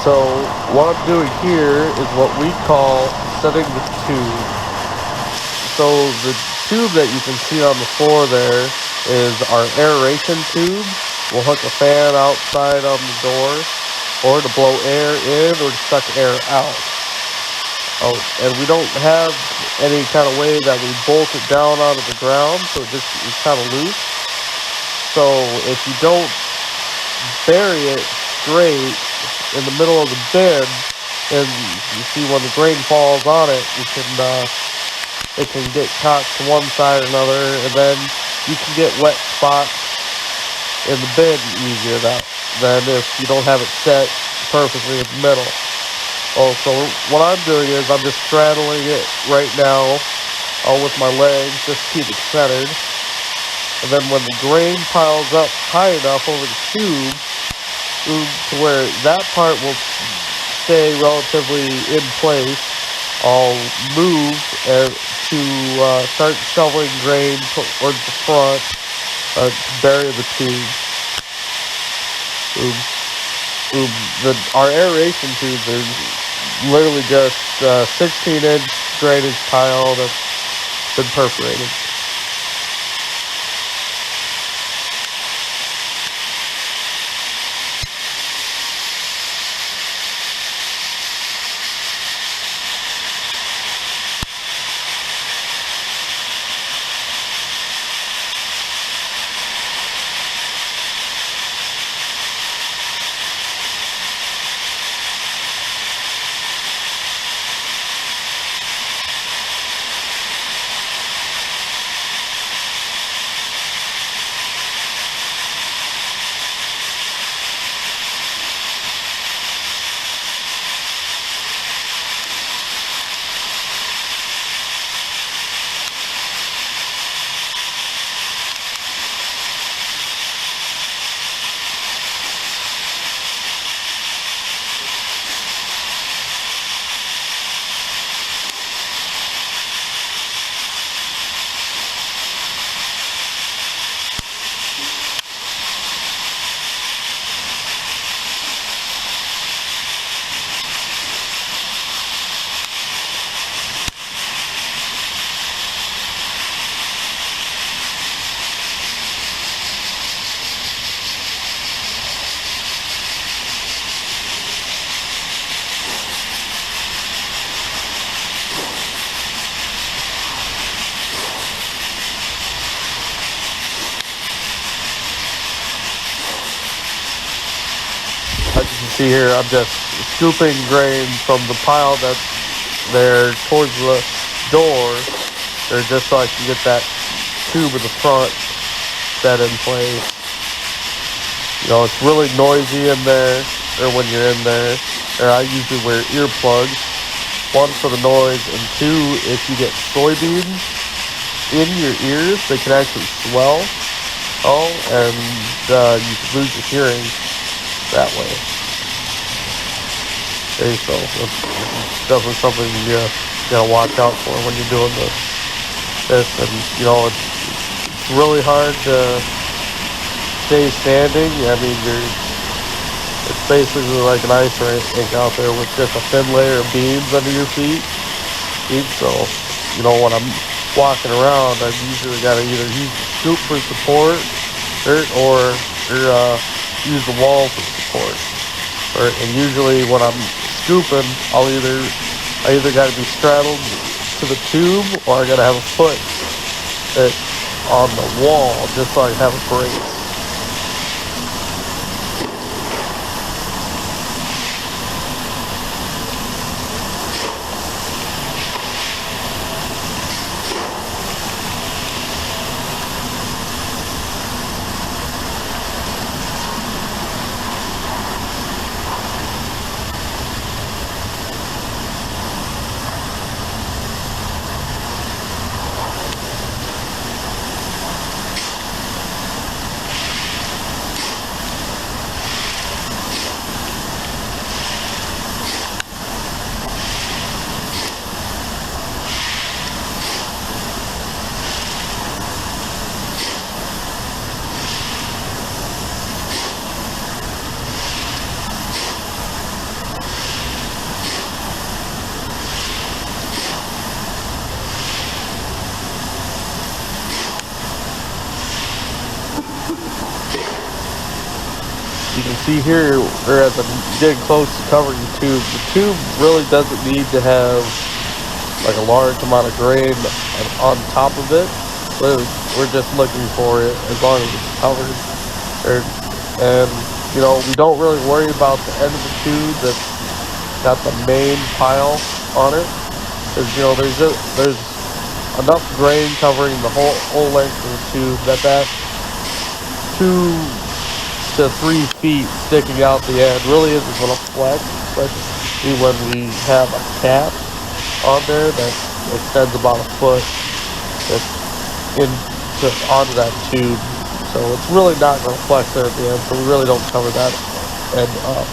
So what I'm doing here is what we call setting the tube. So the tube that you can see on the floor there is our aeration tube. We'll hook a fan outside on the door, or to blow air in or to suck air out. Oh, and we don't have any kind of way that we bolt it down onto the ground, so it just is kind of loose. So if you don't bury it straight in the middle of the bin, and you see when the grain falls on it, it can get caught to one side or another, and then you can get wet spots in the bin easier than if you don't have it set perfectly in the middle. Oh, so what I'm doing is I'm just straddling it right now, all with my legs, just to keep it centered. And then when the grain piles up high enough over the tube, to where that part will stay relatively in place, I'll move to start shoveling grain towards the front to bury the tube. Our aeration tubes are literally just 16-inch drainage tile that's been perforated. As you can see here, I'm just scooping grain from the pile that's there towards the door, or just so I can get that tube in the front set in place. You know, it's really noisy in there, or when you're in there. Or I usually wear earplugs. One, for the noise, and two, if you get soybeans in your ears, they can actually swell. Oh, and you can lose your hearing that way. Okay, so that's definitely something you gotta watch out for when you're doing this. And you know, it's really hard to stay standing. I mean, it's basically like an ice rink out there with just a thin layer of beams under your feet. So, you know, when I'm walking around, I've usually got to either use the scoop for support or use the wall for support. And usually when I'm scooping, I either got to be straddled to the tube, or I got to have a foot on the wall just so I can have a brace. You can see here, or as I'm getting close to covering the tube really doesn't need to have like a large amount of grain on top of it. We're just looking for it as long as it's covered. Or, and we don't really worry about the end of the tube that's got the main pile on it, because there's enough grain covering the whole length of the tube that 2 to 3 feet sticking out the end really isn't going to flex, especially when we have a cap on there that extends about a foot that's onto that tube. So it's really not going to flex there at the end, so we really don't cover that end up.